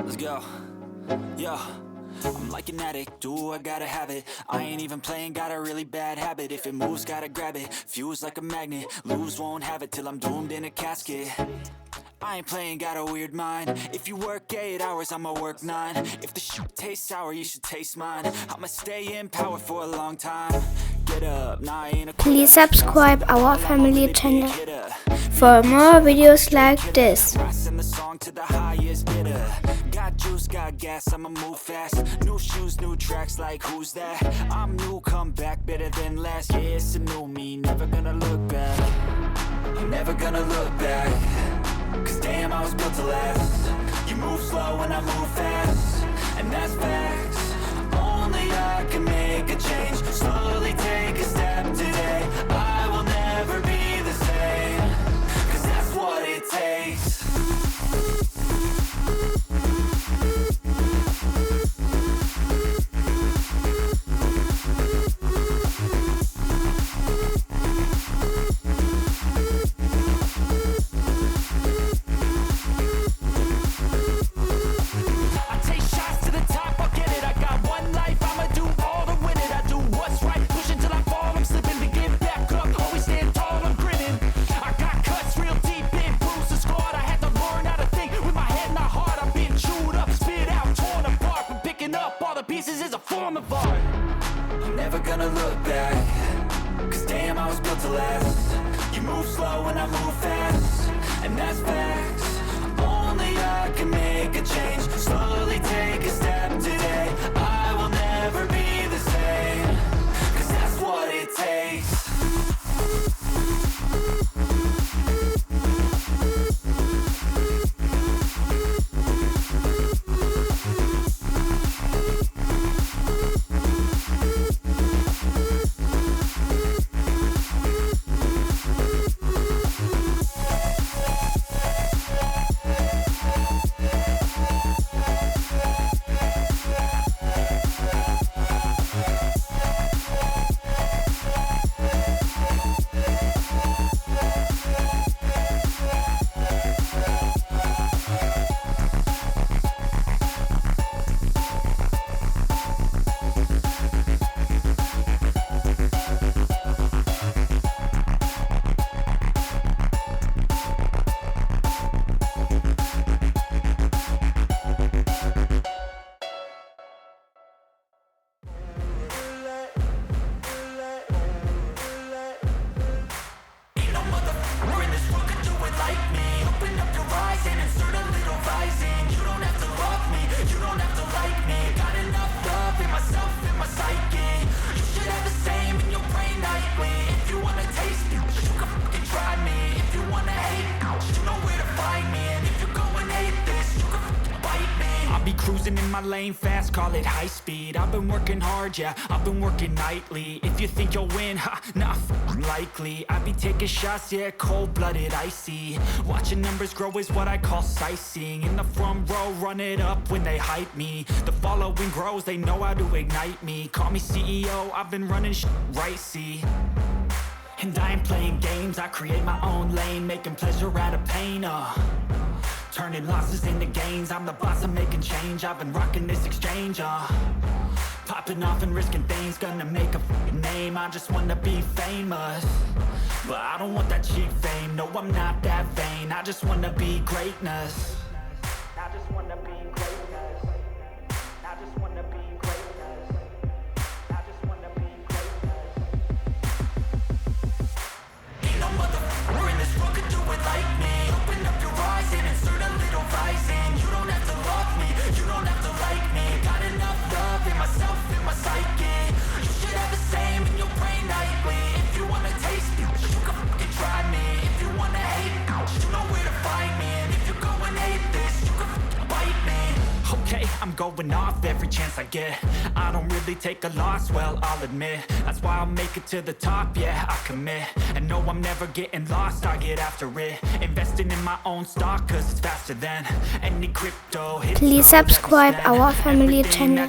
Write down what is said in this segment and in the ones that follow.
Let's go. Yo, I'm like an addict, do I gotta have it. I ain't even playing, got a really bad habit. If it moves, gotta grab it, fuse like a magnet. Lose, won't have it till I'm doomed in a casket. I ain't playing, got a weird mind. If you work 8 hours, I'ma work 9. If the shit tastes sour, you should taste mine. I'ma stay in power for a long time. Get up, nah, I ain't a quitter. Please subscribe our family channel for more videos like this. Send the song to the highest bidder. Got juice, got gas, I'ma move fast. New shoes, new tracks, like who's that? I'm new, come back, better than last. Yeah, it's a new me, never gonna look back. I'm never gonna look back. Cause damn, I was built to last. You move slow and I move fast, and that's facts. Only I can make a change. Slowly take a step today. I will never be the same. Cause that's what it takes. Pieces is a form of art. I'm never gonna look back. Cause damn, I was built to last. You move slow and I move fast, and that's facts. Only I can make a change. Slowly take a step today. I will never be the same. Cause that's what it takes. Cruising in my lane fast, call it high speed. I've been working hard, yeah, I've been working nightly. If you think you'll win, ha, not likely. I be taking shots, yeah, cold-blooded, icy. Watching numbers grow is what I call sightseeing. In the front row, run it up when they hype me. The following grows, they know how to ignite me. Call me CEO, I've been running right, see. And I ain't playing games, I create my own lane, making pleasure out of pain, turning losses into gains. I'm the boss, I'm making change. I've been rocking this exchange, popping off and risking things. Gonna make a f***ing name. I just wanna be famous, but I don't want that cheap fame. No, I'm not that vain. I just wanna be greatness. I just wanna be greatness. I just wanna be greatness. I just wanna be greatness. Ain't no motherfucker in this world could do it like me. Open up your eyes and insert a little rising. You don't have to love me, you don't have to like me. Got enough love in myself, in my psyche. You should have the same in your brain nightly. If you wanna taste me, you can fucking try me. If you wanna hate, you know where to find me. And if you go and hate this, you can fucking bite me. Okay, I'm going off every chance I get. I don't really take a loss, well, I'll admit. That's why I'll make it to the top, yeah, I commit. And no, I'm never getting lost, I get after it. Investing in my own stock, cause it's faster than any crypto. Please subscribe our family channel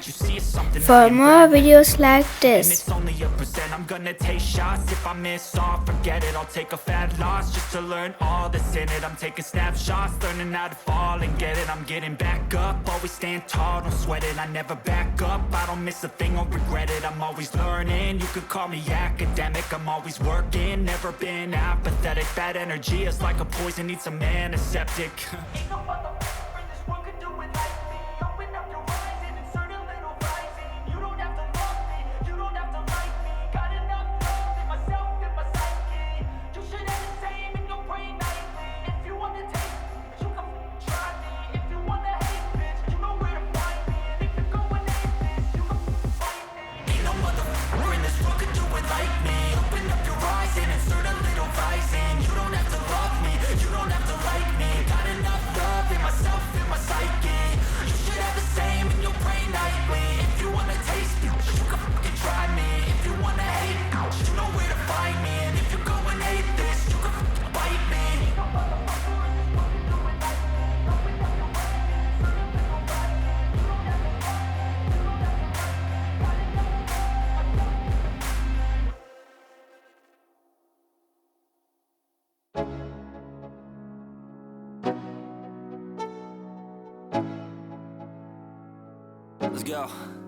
for more videos like And this. it's only a percent, I'm gonna take shots. If I miss all, forget it, I'll take a fat loss just to learn all that's in it. I'm taking snapshots, learning how to fall and get it. I'm getting back up, always stand tall, don't sweat it. I never back up, I don't miss a thing or regret it. I'm always learning, you could call me academic. I'm always working, never been apathetic. Bad energy is like a poison, needs some antiseptic. Ain't no motherfucker in this world could do it like me. Open up your eyes and insert a little rising. You don't have to love me, you don't have to like me. Got enough love in myself and my psyche. You should have the same in your brain nightly. If you wanna take me, you can try me. If you wanna hate, bitch, you know where to find me. And if you're going hate this, you can fight me. Ain't no motherfucker in this world could do it like me. Open up your eyes and insert a little rising. You don't have to love me, you don't have to like me. Got enough love in myself and my psyche. You should have the same in your brain nightly. If you wanna taste me, you can fucking try me. If you wanna hate, you know where to find me. And if you're going hate this, you can fucking bite me. Let's go.